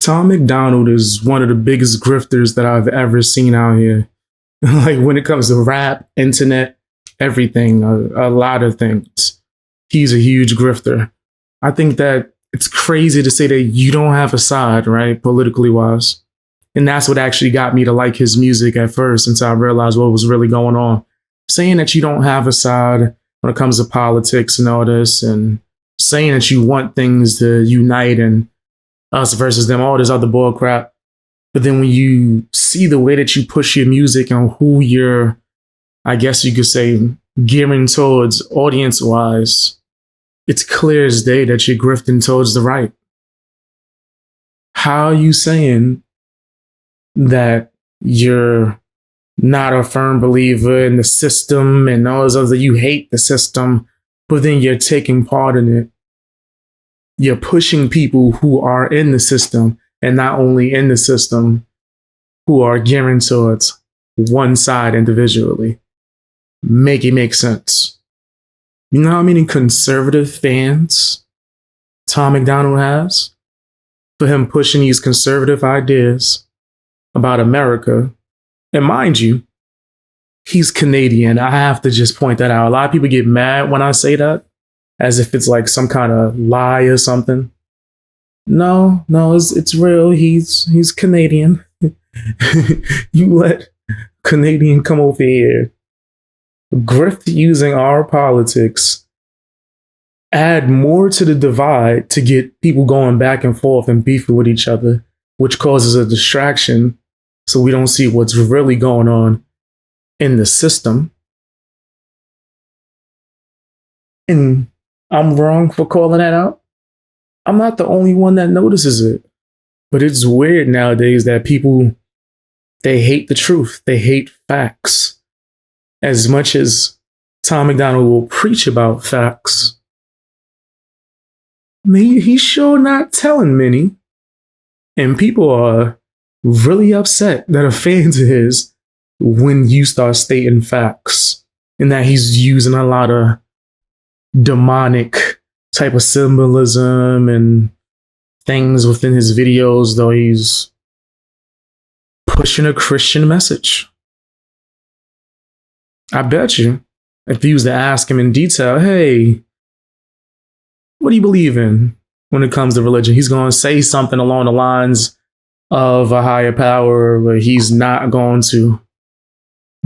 Tom McDonald is one of the biggest grifters that I've ever seen out here. Like when it comes to rap, internet, everything, a lot of things. He's a huge grifter. I think that it's crazy to say that you don't have a side, right? Politically wise. And that's what actually got me to like his music at first until I realized what was really going on. Saying that you don't have a side when it comes to politics and all this, and saying that you want things to unite and us versus them, all this other bull crap. But then when you see the way that you push your music and who you're, I guess you could say, gearing towards audience wise, it's clear as day that you're grifting towards the right. How are you saying that you're not a firm believer in the system and all those other, you hate the system, but then you're taking part in it? You're pushing people who are in the system, and not only in the system, who are gearing towards one side individually. Make it make sense. You know how many conservative fans Tom McDonald has for him pushing these conservative ideas about America? And mind you, he's Canadian. I have to just point that out. A lot of people get mad when I say that, as if it's like some kind of lie or something. No, it's real. He's Canadian. You let Canadian come over here, grift using our politics, add more to the divide to get people going back and forth and beefing with each other, which causes a distraction so we don't see what's really going on in the system. And I'm wrong for calling that out. I'm not the only one that notices it. But it's weird nowadays that people, they hate the truth. They hate facts. As much as Tom McDonald will preach about facts, I mean, he's sure not telling many. And people are really upset that are fans of his when you start stating facts, and that he's using a lot of demonic type of symbolism and things within his videos, though he's pushing a Christian message. I bet you, if you was to ask him in detail, hey, what do you believe in when it comes to religion? He's going to say something along the lines of a higher power, but he's not going to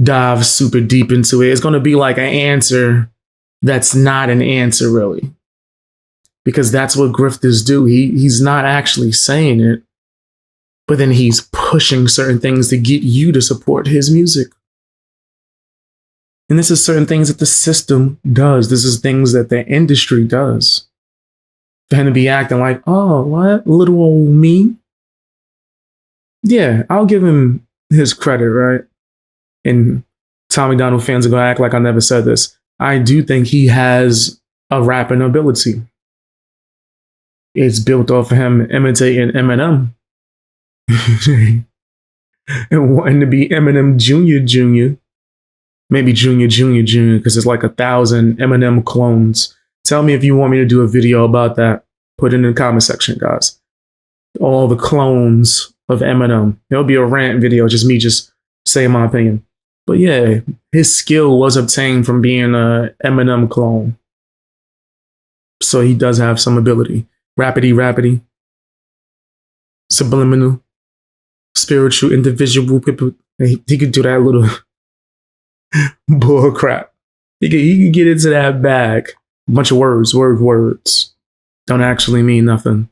dive super deep into it. It's going to be like an answer that's not an answer, really. Because that's what grifters do. He's not actually saying it, but then he's pushing certain things to get you to support his music. And this is certain things that the system does. This is things that the industry does. For him to be acting like, oh, what? Little old me? Yeah, I'll give him his credit, right? And Tom McDonald fans are going to act like I never said this. I do think he has a rapping ability. It's built off of him imitating Eminem and wanting to be Eminem Jr. Maybe Jr. because there's like 1,000 Eminem clones. Tell me if you want me to do a video about that. Put it in the comment section, guys. All the clones of Eminem. It'll be a rant video, just me just saying my opinion. But yeah, his skill was obtained from being a Eminem clone. So he does have some ability. Rapidy, subliminal, spiritual, individual people. He could do that little bull crap. He could get into that bag. A bunch of words. Don't actually mean nothing.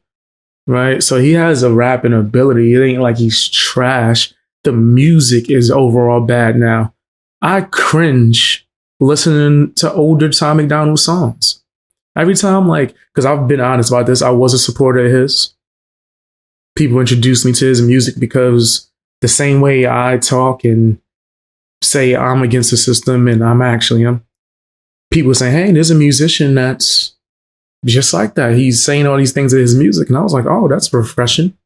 Right? So he has a rapping ability. It ain't like he's trash. The music is overall bad now. I cringe listening to older Tom McDonald songs. Every time, like, because I've been honest about this, I was a supporter of his. People introduced me to his music because the same way I talk and say I'm against the system, and I'm actually am, people saying, hey, there's a musician that's just like that. He's saying all these things in his music. And I was like, oh, that's refreshing.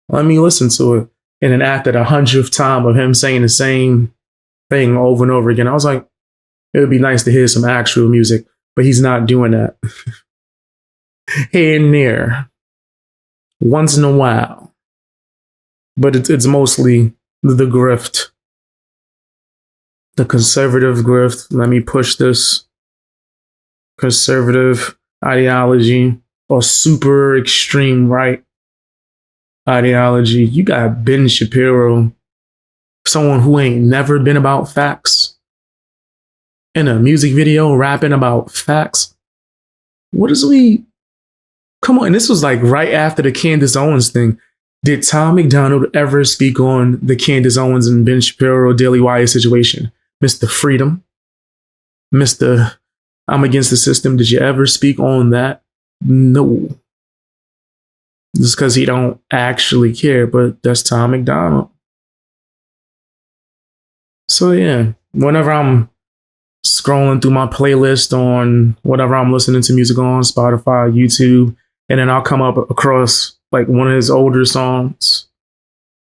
Let me listen to it. And then after the 100th time of him saying the same thing over and over again, I was like, it would be nice to hear some actual music. But he's not doing that. Here and there. Once in a while. but it's mostly the grift, the conservative grift. Let me push this conservative ideology or super extreme right ideology. You got Ben Shapiro, someone who ain't never been about facts, in a music video rapping about facts. What is we? Come on, and this was like right after the Candace Owens thing. Did Tom McDonald ever speak on the Candace Owens and Ben Shapiro Daily Wire situation? Mr. Freedom, Mr. I'm against the system. Did you ever speak on that? No. Just because he don't actually care, but that's Tom McDonald. So yeah, whenever I'm scrolling through my playlist on whatever I'm listening to music on, Spotify, YouTube, and then I'll come up across like one of his older songs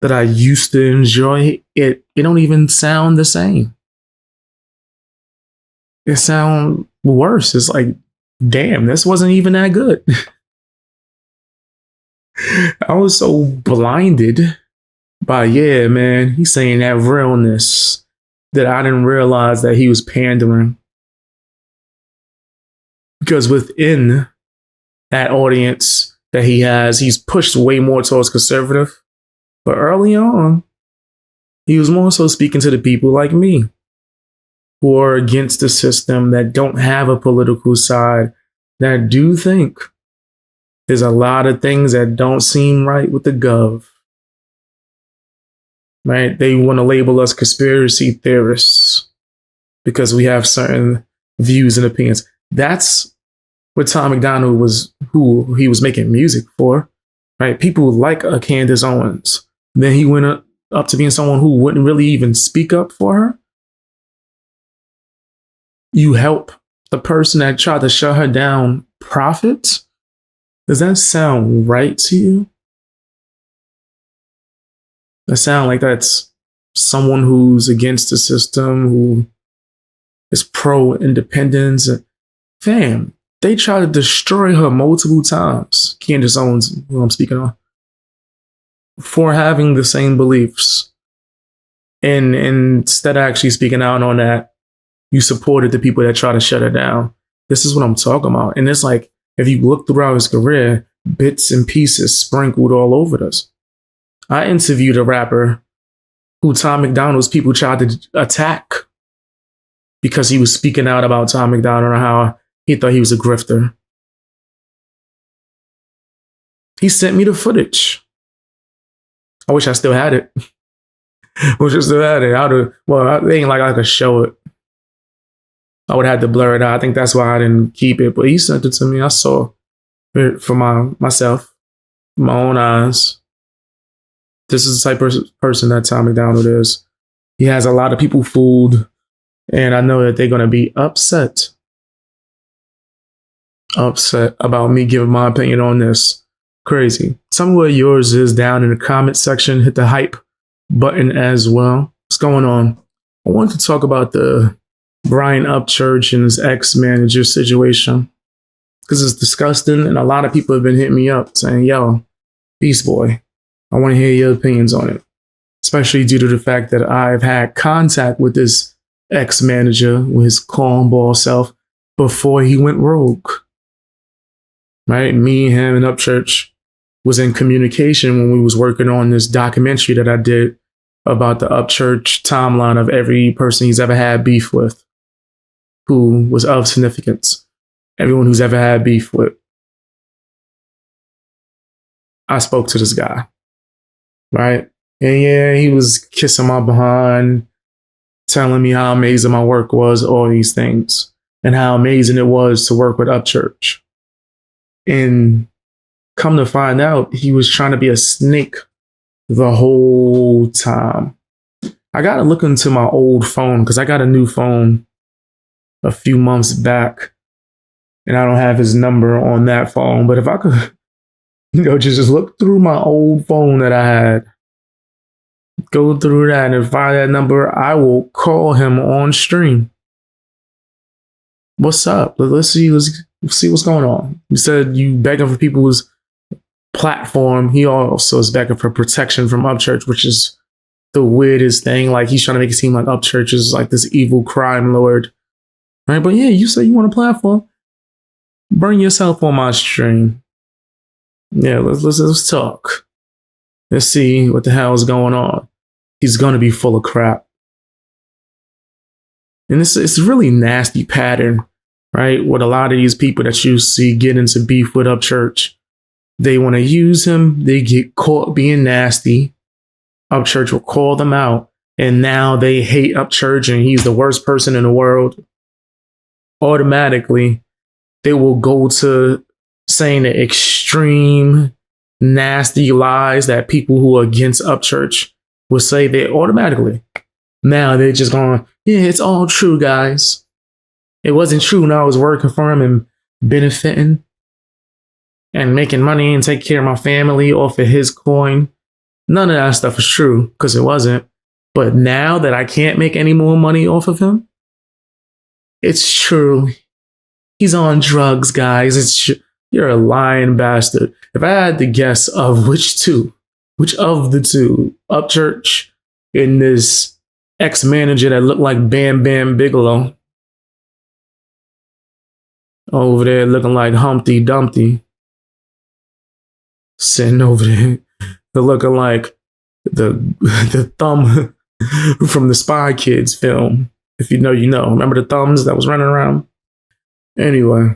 that I used to enjoy, it don't even sound the same. It sounds worse. It's like, damn, this wasn't even that good. I was so blinded by, yeah, man, he's saying that realness that I didn't realize that he was pandering. Because within that audience that he has, he's pushed way more towards conservative. But early on, he was more so speaking to the people like me who are against the system, that don't have a political side, that do think there's a lot of things that don't seem right with the gov. Right? They want to label us conspiracy theorists because we have certain views and opinions. That's what Tom McDonald was, who he was making music for. Right? People like a Candace Owens. Then he went up to being someone who wouldn't really even speak up for her. You help the person that tried to shut her down profit? Does that sound right to you? That sound like that's someone who's against the system, who is pro-independence. Fam, they tried to destroy her multiple times. Candace Owens, who I'm speaking on, for having the same beliefs. And instead of actually speaking out on that, you supported the people that try to shut her down. This is what I'm talking about. And it's like, if you look throughout his career, bits and pieces sprinkled all over us. I interviewed a rapper who Tom McDonald's people tried to attack because he was speaking out about Tom McDonald and how he thought he was a grifter. He sent me the footage. I wish I still had it. I wish I still had it. Well, it ain't like I could show it. I would have to blur it out. I think that's why I didn't keep it. But he sent it to me. I saw it for myself, my own eyes. This is the type of person that Tom McDonald is. He has a lot of people fooled, and I know that they're going to be upset about me giving my opinion on this. Crazy. Tell me what yours is down in the comment section. Hit the hype button as well. What's going on? I wanted to talk about the Brian Upchurch and his ex-manager situation, because it's disgusting, and a lot of people have been hitting me up saying, yo, Beast Boy, I want to hear your opinions on it, especially due to the fact that I've had contact with this ex-manager, with his cornball self, before he went rogue. Right? Me, him, and Upchurch was in communication when we was working on this documentary that I did about the Upchurch timeline of every person he's ever had beef with, who was of significance. Everyone who's ever had beef with. I spoke to this guy, right? And yeah, he was kissing my behind, telling me how amazing my work was, all these things, and how amazing it was to work with Upchurch. And come to find out, he was trying to be a snake the whole time. I got to look into my old phone because I got a new phone a few months back, and I don't have his number on that phone. But if I could, just look through my old phone that I had, go through that and find that number, I will call him on stream. What's up? Let's see what's going on. You said you begging for people's platform. He also is begging for protection from Upchurch, which is the weirdest thing. Like, he's trying to make it seem like Upchurch is like this evil crime lord, right? But yeah, you say you want a platform, bring yourself on my stream. Yeah, let's talk. Let's see what the hell is going on. He's gonna be full of crap, and it's a really nasty pattern, right? With a lot of these people that you see get into beef with Upchurch, they want to use him. They get caught being nasty. Upchurch will call them out, and now they hate Upchurch, and he's the worst person in the world. Automatically, they will go to saying the extreme, nasty lies that people who are against Upchurch will say. They automatically. Now they're just going, yeah, it's all true, guys. It wasn't true when I was working for him and benefiting and making money and taking care of my family off of his coin. None of that stuff is true, because it wasn't. But now that I can't make any more money off of him, it's true. He's on drugs, guys. You're a lying bastard. If I had to guess of which of the two, Upchurch and this ex-manager that looked like Bam Bam Bigelow, over there looking like Humpty Dumpty, sitting over there, they're looking like the thumb from the Spy Kids film. If you know, you know. Remember the thumbs that was running around? Anyway,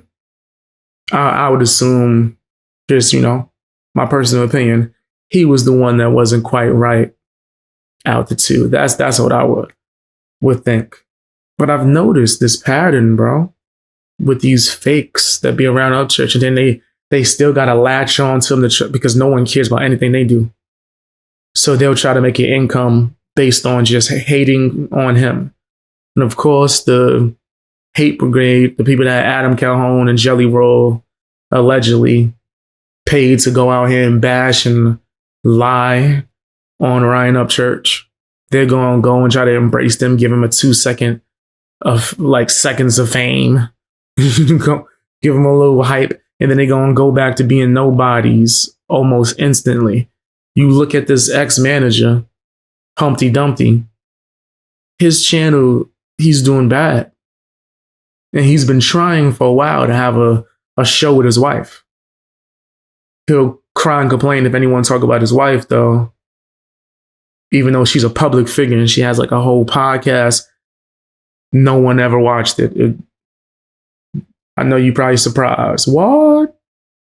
I would assume, just, my personal opinion, he was the one that wasn't quite right out the two. That's what I would think. But I've noticed this pattern, bro, with these fakes that be around Upchurch, and then they still got to latch on to them because no one cares about anything they do. So they'll try to make an income based on just hating on him. And of course, the hate brigade, the people that Adam Calhoun and Jelly Roll allegedly paid to go out here and bash and lie on Ryan Upchurch, they're going to go and try to embrace them, give him a 2 second of seconds of fame, give him a little hype, and then they're going to go back to being nobodies almost instantly. You look at this ex-manager, Humpty Dumpty, his channel, he's doing bad. And he's been trying for a while to have a show with his wife. He'll cry and complain if anyone talk about his wife, though, even though she's a public figure and she has a whole podcast. No one ever watched it. I know you're probably surprised. What?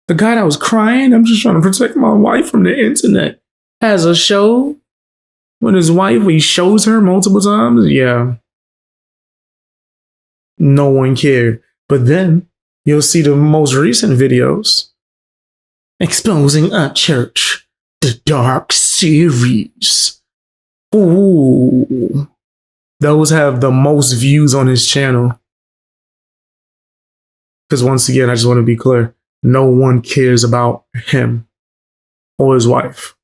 The guy that was crying, I'm just trying to protect my wife from the internet, has a show with his wife where he shows her multiple times? Yeah. No one cared. But then you'll see the most recent videos exposing Upchurch, the Dark Series. Ooh. Those have the most views on his channel. Because once again, I just want to be clear, no one cares about him or his wife.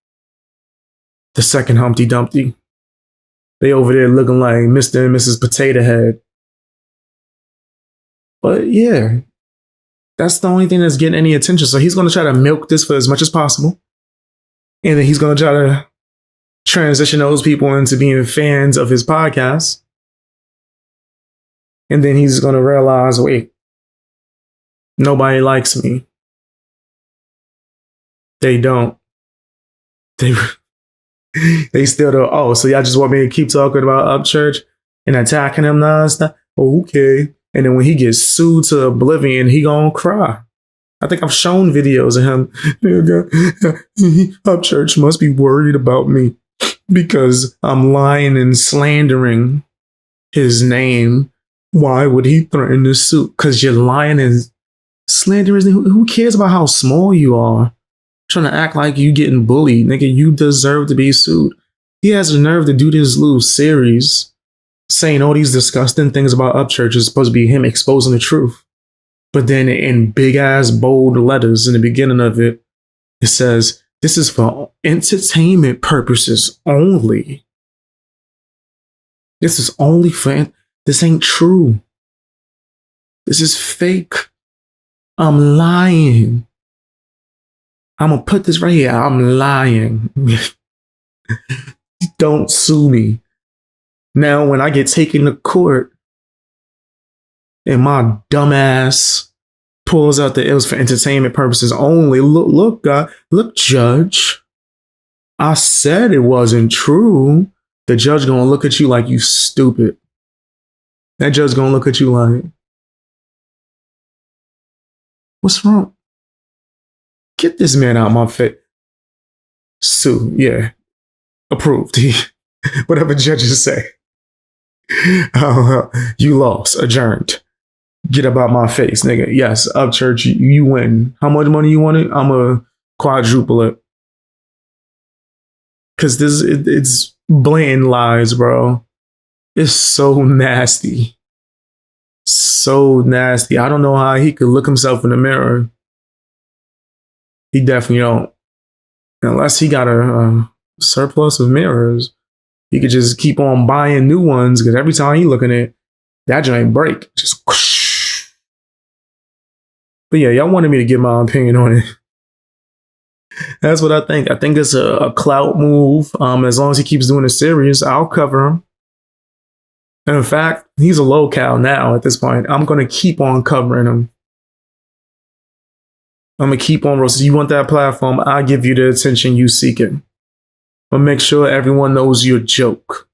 The second Humpty Dumpty. They over there looking like Mr. and Mrs. Potato Head. But yeah, that's the only thing that's getting any attention. So he's going to try to milk this for as much as possible. And then he's going to try to transition those people into being fans of his podcast. And then he's going to realize, wait, nobody likes me. They don't. They still don't. Oh, so y'all just want me to keep talking about Upchurch and attacking him nonstop? Okay. And then when he gets sued to oblivion, he gonna cry. I think I've shown videos of him. Upchurch must be worried about me because I'm lying and slandering his name. Why would he threaten to sue? Because you're lying and slandering his name. Who cares about how small you are? Trying to act like you getting bullied. Nigga, you deserve to be sued. He has the nerve to do this little series saying all these disgusting things about Upchurch is supposed to be him exposing the truth. But then in big ass bold letters in the beginning of it, it says, this is for entertainment purposes only. This is only for, this ain't true. This is fake. I'm lying. I'm gonna put this right here. I'm lying. Don't sue me. Now, when I get taken to court and my dumbass pulls out the it was for entertainment purposes only. Look, God, look, judge. I said it wasn't true. The judge gonna look at you like you stupid. That judge gonna look at you like, what's wrong? Get this man out of my face. Sue, yeah. Approved. Whatever judges say. You lost. Adjourned. Get about my face, nigga. Yes, Upchurch, you win. How much money you wanted? I'm a quadruple it. Cause it's blatant lies, bro. It's so nasty. So nasty. I don't know how he could look himself in the mirror. He definitely don't. Unless he got a surplus of mirrors, he could just keep on buying new ones. Because every time he looking at that joint break, just whoosh. But yeah, y'all wanted me to give my opinion on it. That's what I think. I think it's a clout move. As long as he keeps doing a series, I'll cover him. And in fact, he's a low-cal now at this point. I'm going to keep on covering him. I'm going to keep on roasting. You want that platform, I'll give you the attention you seeking. But make sure everyone knows you're a joke.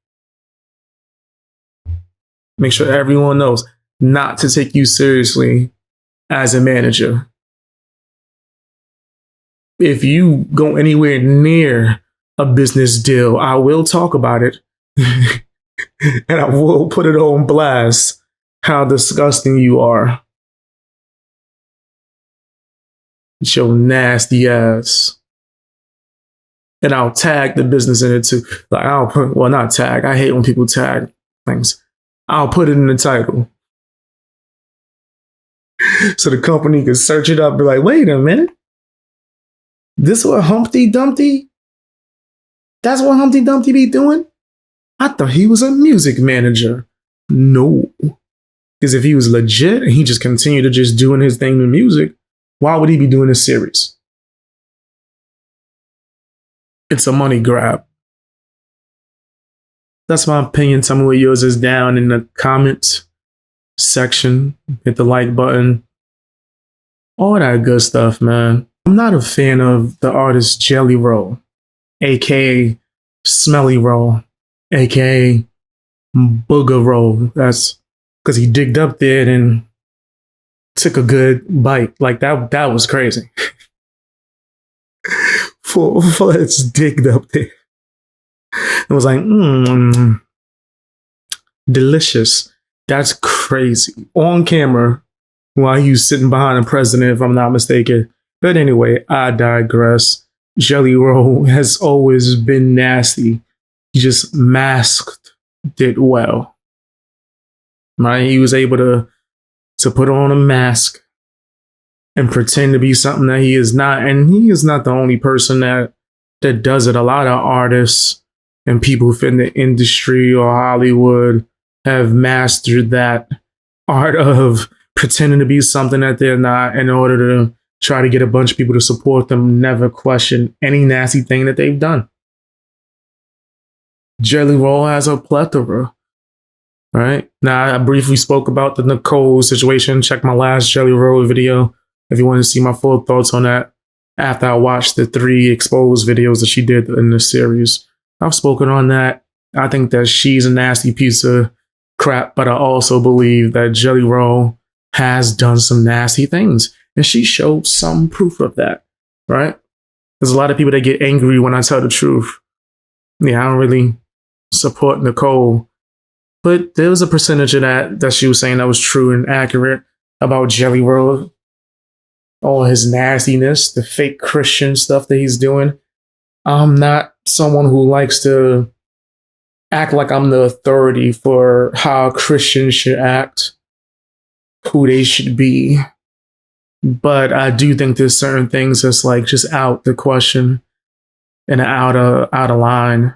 Make sure everyone knows not to take you seriously as a manager. If you go anywhere near a business deal, I will talk about it. And I will put it on blast how disgusting you are. It's your nasty ass. And I'll tag the business in it too. Like I'll put, well, not tag. I hate when people tag things. I'll put it in the title. So the company can search it up and be like, wait a minute. This what Humpty Dumpty? That's what Humpty Dumpty be doing? I thought he was a music manager. No. Because if he was legit and he just continued to just doing his thing with music, why would he be doing this series? It's a money grab. That's my opinion. Tell me what yours is down in the comments section. Hit the like button. All that good stuff, man. I'm not a fan of the artist Jelly Roll, aka Smelly Roll, aka Booger Roll. That's because he digged up there and took a good bite. Like that was crazy. for it's digged up there. It was like, delicious. That's crazy. On camera while you sitting behind the president, if I'm not mistaken. But anyway, I digress. Jelly Roll has always been nasty. He just masked it well. Right? He was able to put on a mask and pretend to be something that he is not. And he is not the only person that does it. A lot of artists and people within the industry or Hollywood have mastered that art of pretending to be something that they're not in order to try to get a bunch of people to support them, never question any nasty thing that they've done. Jelly Roll has a plethora, right? Now, I briefly spoke about the Nicole situation. Check my last Jelly Roll video if you want to see my full thoughts on that after I watched the 3 exposed videos that she did in the series. I've spoken on that. I think that she's a nasty piece of crap, but I also believe that Jelly Roll has done some nasty things. And she showed some proof of that, right? There's a lot of people that get angry when I tell the truth. Yeah, I don't really support Nicole. But there was a percentage of that she was saying that was true and accurate about Jelly Roll. All his nastiness, the fake Christian stuff that he's doing. I'm not someone who likes to act like I'm the authority for how Christians should act, who they should be. But I do think there's certain things that's like just out the question and out of line.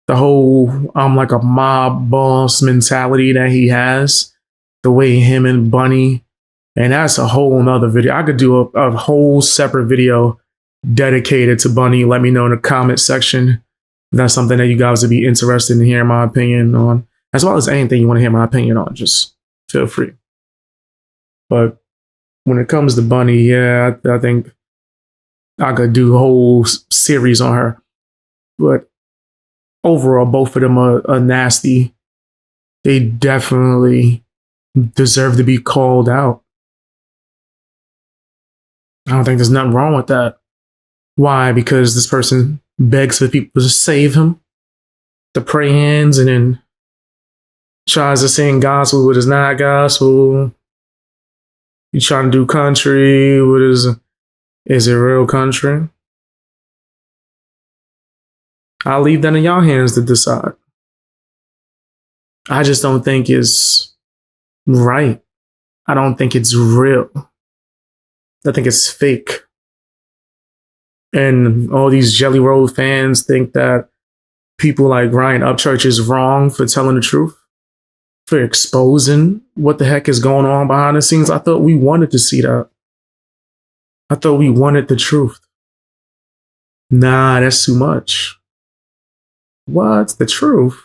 The whole I'm like a mob boss mentality that he has, the way him and Bunny, and that's a whole nother video. I could do a whole separate video dedicated to Bunny. Let me know in the comment section if that's something that you guys would be interested in hearing my opinion on, as well as anything you want to hear my opinion on. Just feel free. But when it comes to Bunny, yeah, I think I could do a whole series on her. But overall, both of them are nasty. They definitely deserve to be called out. I don't think there's nothing wrong with that. Why? Because this person begs for people to save him, to pray hands, and then tries to sing gospel what is not gospel. You trying to do country, what is it real country? I'll leave that in y'all hands to decide. I just don't think it's right. I don't think it's real. I think it's fake. And all these Jelly Roll fans think that people like Ryan Upchurch is wrong for telling the truth, for exposing what the heck is going on behind the scenes. I thought we wanted to see that. I thought we wanted the truth. Nah, that's too much. What's the truth?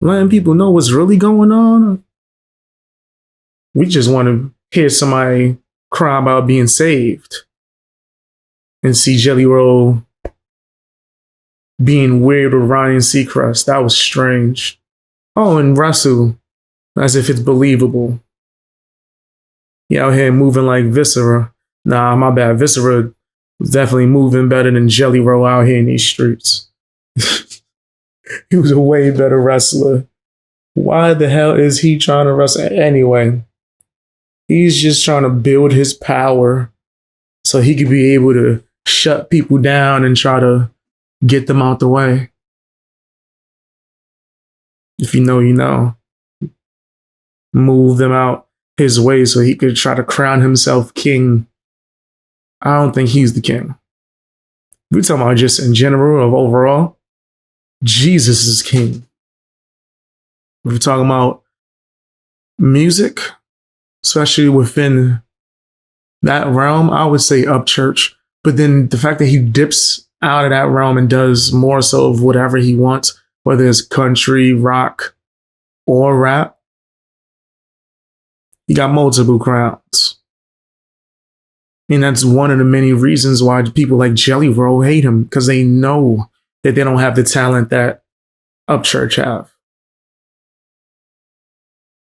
Letting people know what's really going on? We just want to hear somebody cry about being saved and see Jelly Roll being weird with Ryan Seacrest. That was strange. Oh, and Russell, as if it's believable. He out here moving like Viscera. Nah, my bad. Viscera was definitely moving better than Jelly Roll out here in these streets. He was a way better wrestler. Why the hell is he trying to wrestle? Anyway, he's just trying to build his power so he could be able to shut people down and try to get them out the way. If you know, you know. Move them out his way so he could try to crown himself king. I don't think he's the king. We're talking about just in general, of overall. Jesus is king. If we're talking about music, especially within that realm, I would say Upchurch. But then the fact that he dips out of that realm and does more so of whatever he wants, whether it's country, rock, or rap, he got multiple crowns. And that's one of the many reasons why people like Jelly Roll hate him, because they know that they don't have the talent that Upchurch have.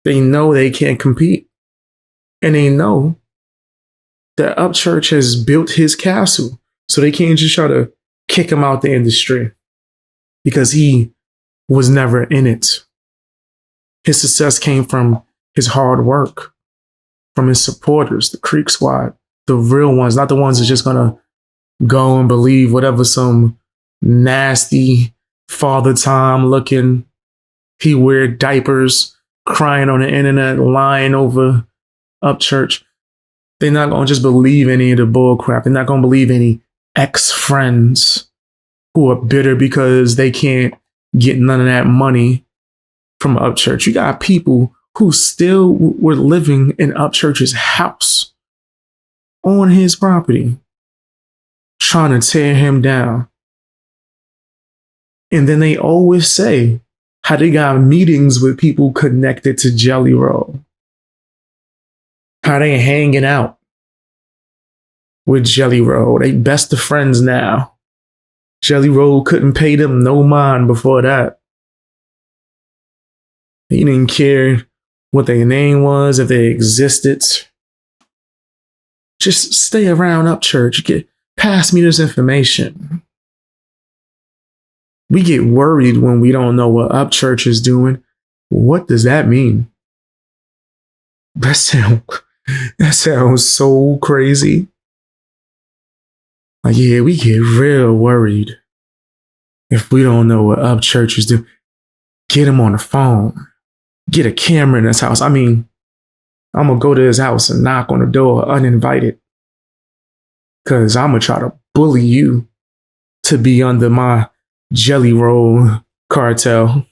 They know they can't compete. And they know that Upchurch has built his castle. So they can't just try to kick him out the industry because he was never in it. His success came from his hard work, from his supporters, the Creek Squad, the real ones, not the ones that's just going to go and believe whatever some nasty Father Time looking, he wear diapers, crying on the internet, lying over Upchurch. They're not going to just believe any of the bull crap. They're not going to believe any ex-friends who are bitter because they can't get none of that money from Upchurch. You got people who still were living in Upchurch's house on his property, trying to tear him down. And then they always say how they got meetings with people connected to Jelly Roll. How they hanging out with Jelly Roll. They best of friends now. Jelly Roll couldn't pay them no mind before that. He didn't care what their name was, if they existed. Just stay around Upchurch. Pass me this information. We get worried when we don't know what Upchurch is doing. What does that mean? That sounds so crazy. Like, yeah, we get real worried if we don't know what Upchurch is doing. Get him on the phone. Get a camera in his house. I mean, I'm going to go to his house and knock on the door uninvited. Because I'm going to try to bully you to be under my Jelly Roll cartel.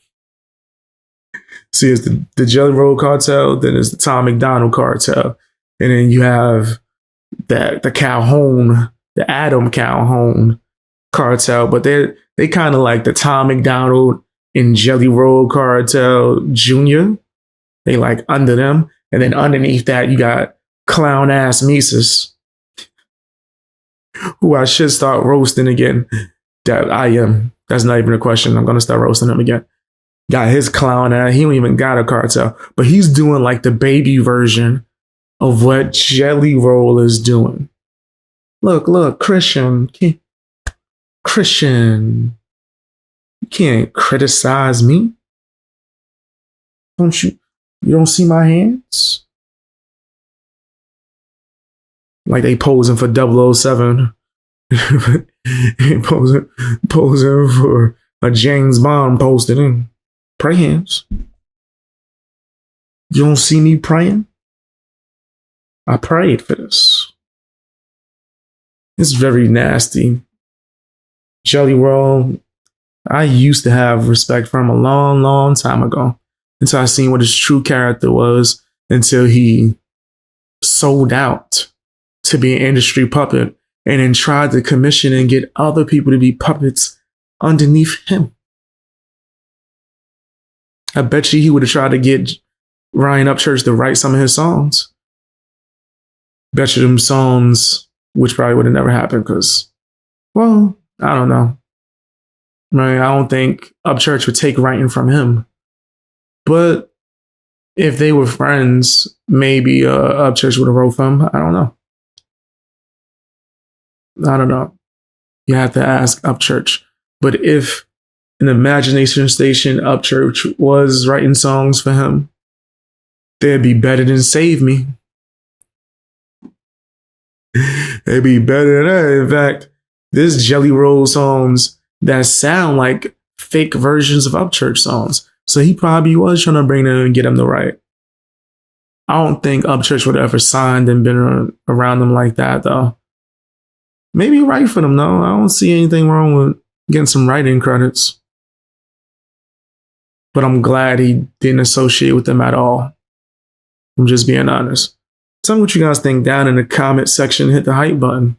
See, it's the Jelly Roll cartel, then it's the McDonald cartel. And then you have the Calhoun, the Adam Calhoun cartel, but they kind of like the Tom McDonald and Jelly Roll cartel Jr. They like under them, and then underneath that you got clown ass Mises, who I should start roasting again. That I am. That's not even a question. I'm gonna start roasting him again. Got his clown ass. He don't even got a cartel, but he's doing like the baby version of what Jelly Roll is doing. Look, Christian, you can't criticize me. Don't you? You don't see my hands? Like they posing for 007. posing for a James Bond posted in. Pray hands. You don't see me praying? I prayed for this. It's very nasty. Jelly Roll, I used to have respect for him a long, long time ago. Until I seen what his true character was, until he sold out to be an industry puppet and then tried to commission and get other people to be puppets underneath him. I bet you he would have tried to get Ryan Upchurch to write some of his songs. Bet you them songs, which probably would have never happened because, well, I don't know. I don't think Upchurch would take writing from him. But if they were friends, maybe Upchurch would have wrote for him. I don't know. You have to ask Upchurch. But if an imagination station Upchurch was writing songs for him, they'd be better than Save Me. They'd be better than that. In fact, there's Jelly Roll songs that sound like fake versions of Upchurch songs. So he probably was trying to bring them and get them to write. I don't think Upchurch would have ever signed and been around them like that, though. Maybe write for them, though. I don't see anything wrong with getting some writing credits. But I'm glad he didn't associate with them at all. I'm just being honest. Tell me what you guys think down in the comment section. Hit the hype button.